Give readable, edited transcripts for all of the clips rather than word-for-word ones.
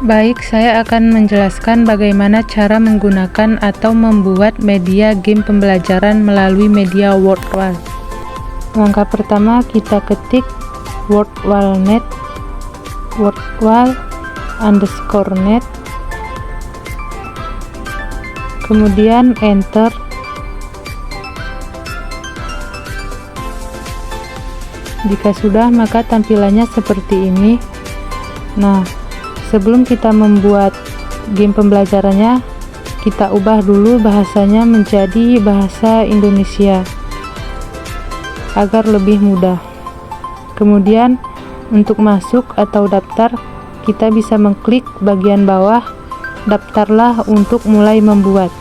Baik, saya akan menjelaskan bagaimana cara menggunakan atau membuat media game pembelajaran melalui media WordWall. Langkah pertama, kita ketik WordWall.net, WordWall_net, kemudian enter. Jika sudah, maka tampilannya seperti ini. Nah, sebelum kita membuat game pembelajarannya, kita ubah dulu bahasanya menjadi bahasa Indonesia agar lebih mudah. Kemudian untuk masuk atau daftar, kita bisa mengklik bagian bawah daftarlah untuk mulai membuat.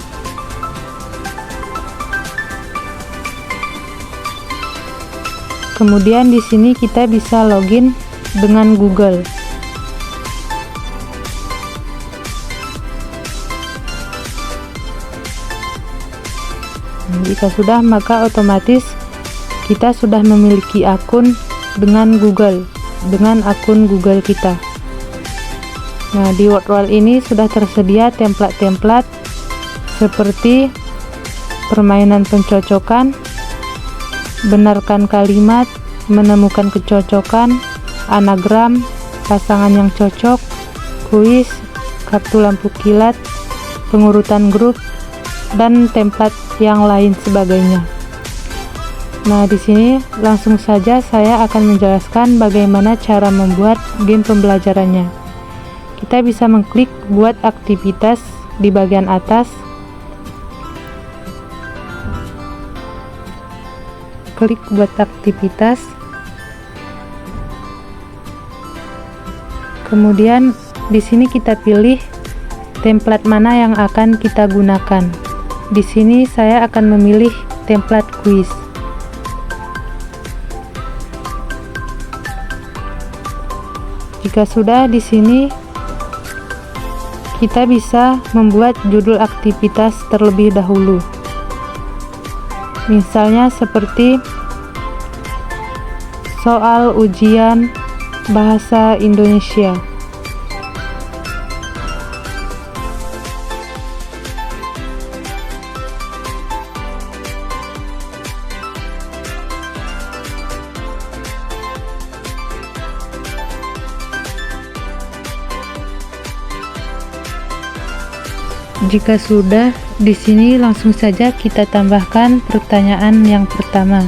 Kemudian di sini kita bisa login dengan Google. Jika sudah, maka otomatis kita sudah memiliki akun dengan Google, dengan akun Google kita. Nah, di WordWall ini sudah tersedia template-template seperti permainan pencocokan, benarkan kalimat, menemukan kecocokan, anagram, pasangan yang cocok, kuis, kartu lampu kilat, pengurutan grup, dan template yang lain sebagainya. Nah, di sini langsung saja saya akan menjelaskan bagaimana cara membuat game pembelajarannya. Kita bisa mengklik buat aktivitas di bagian atas. Klik buat aktivitas. Kemudian di sini kita pilih template mana yang akan kita gunakan. Di sini saya akan memilih template kuis. Jika sudah, di sini kita bisa membuat judul aktivitas terlebih dahulu. Misalnya seperti soal ujian bahasa Indonesia. Jika sudah, di sini langsung saja kita tambahkan pertanyaan yang pertama.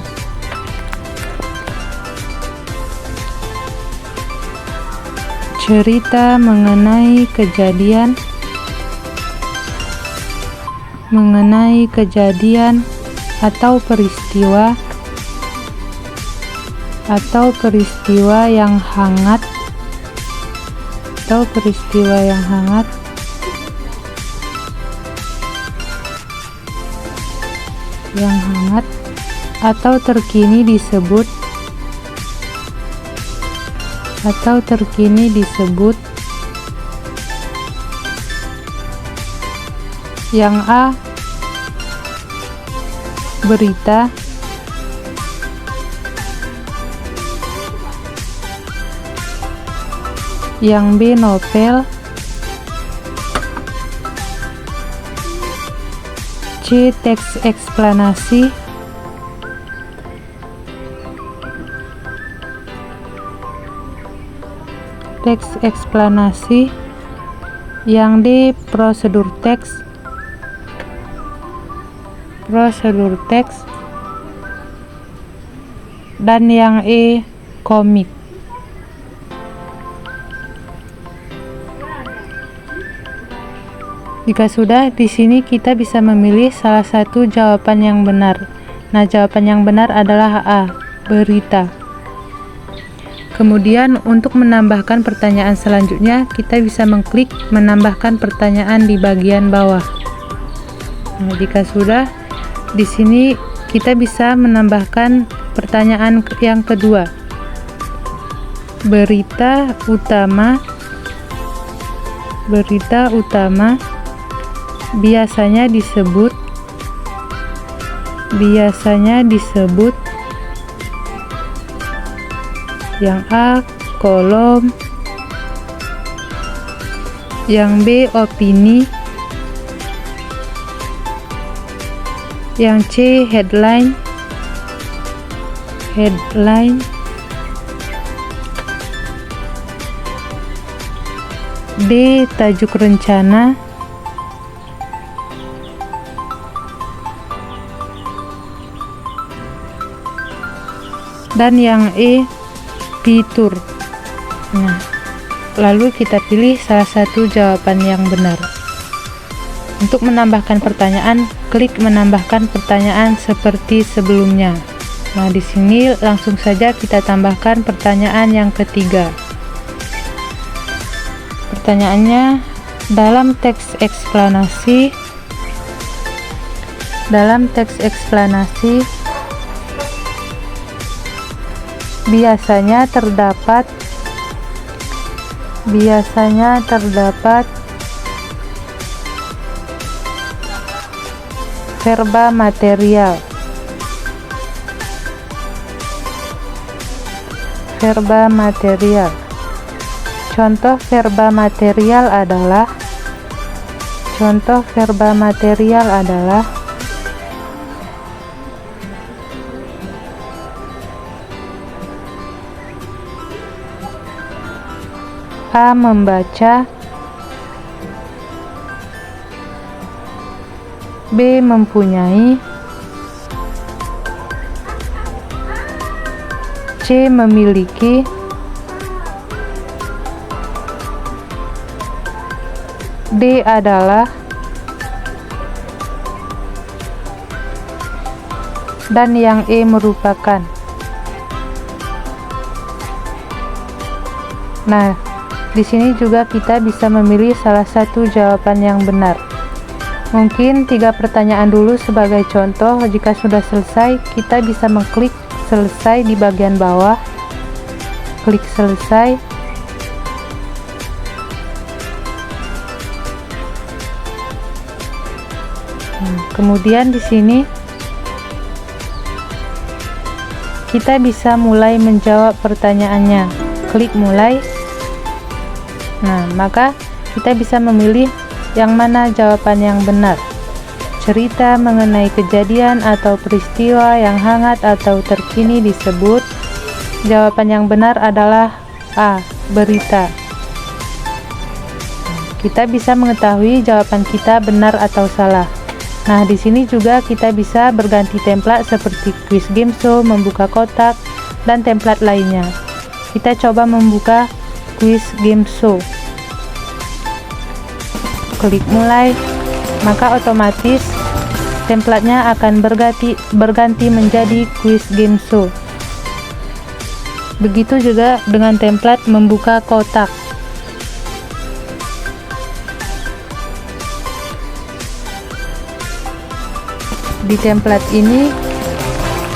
Cerita mengenai kejadian atau peristiwa yang hangat atau terkini disebut yang A, berita, yang B, novel, C, teks eksplanasi, yang D, prosedur teks, dan yang E, komik. Jika sudah, di sini kita bisa memilih salah satu jawaban yang benar. Nah, jawaban yang benar adalah A, berita. Kemudian untuk menambahkan pertanyaan selanjutnya, kita bisa mengklik menambahkan pertanyaan di bagian bawah. Nah, jika sudah, di sini kita bisa menambahkan pertanyaan yang kedua. Berita utama biasanya disebut yang A, kolom, Yang B opini. Yang C headline. D tajuk rencana. Dan yang E fitur. Nah, lalu kita pilih salah satu jawaban yang benar. Untuk menambahkan pertanyaan, klik menambahkan pertanyaan seperti sebelumnya. Nah, di sini langsung saja kita tambahkan pertanyaan yang ketiga. Pertanyaannya, dalam teks eksplanasi biasanya terdapat verba material. Contoh verba material adalah A. Membaca. B. Mempunyai. C. Memiliki. D. Adalah. Dan yang E merupakan. Nah, di sini juga kita bisa memilih salah satu jawaban yang benar. Mungkin 3 pertanyaan dulu sebagai contoh. Jika sudah selesai, kita bisa mengklik selesai di bagian bawah. Klik selesai. Kemudian di sini kita bisa mulai menjawab pertanyaannya. Klik mulai. Nah, maka kita bisa memilih yang mana jawaban yang benar. Cerita mengenai kejadian atau peristiwa yang hangat atau terkini disebut. Jawaban yang benar adalah A. Berita. Kita bisa mengetahui jawaban kita benar atau salah. Nah, di sini juga kita bisa berganti template seperti quiz game show, membuka kotak, dan template lainnya. Kita coba membuka quiz game show. Klik mulai, maka otomatis templatenya akan berganti menjadi quiz game show. Begitu juga dengan template membuka kotak. Di template ini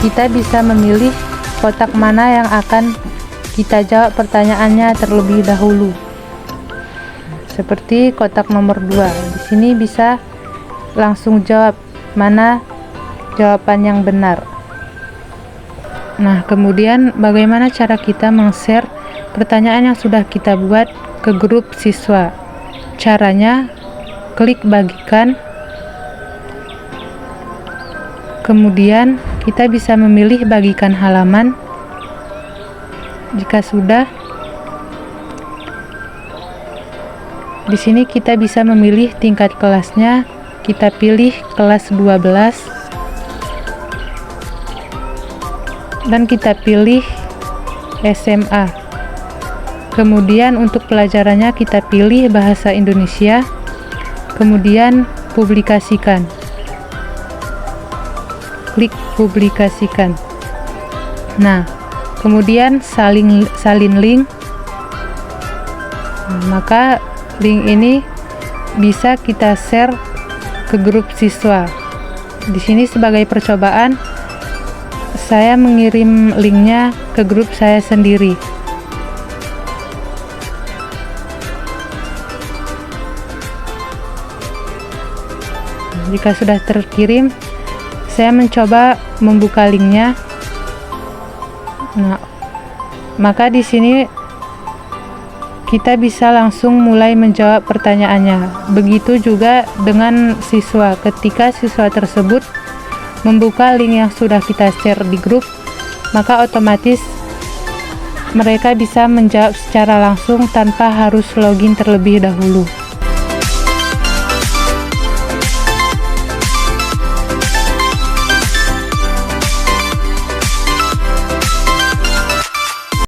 kita bisa memilih kotak mana yang akan kita jawab pertanyaannya terlebih dahulu. Seperti kotak nomor 2. Di sini bisa langsung jawab mana jawaban yang benar. Nah, kemudian bagaimana cara kita meng-share pertanyaan yang sudah kita buat ke grup siswa? Caranya, klik bagikan. Kemudian kita bisa memilih bagikan halaman. Jika sudah, di sini kita bisa memilih tingkat kelasnya. Kita pilih kelas 12 dan kita pilih SMA. Kemudian untuk pelajarannya kita pilih bahasa Indonesia. Kemudian publikasikan. Klik publikasikan. Nah, kemudian salin link. Maka link ini bisa kita share ke grup siswa. Di sini sebagai percobaan, saya mengirim linknya ke grup saya sendiri. Jika sudah terkirim, saya mencoba membuka linknya. Nah, maka di sini kita bisa langsung mulai menjawab pertanyaannya. Begitu juga dengan siswa, ketika siswa tersebut membuka link yang sudah kita share di grup, maka otomatis mereka bisa menjawab secara langsung tanpa harus login terlebih dahulu.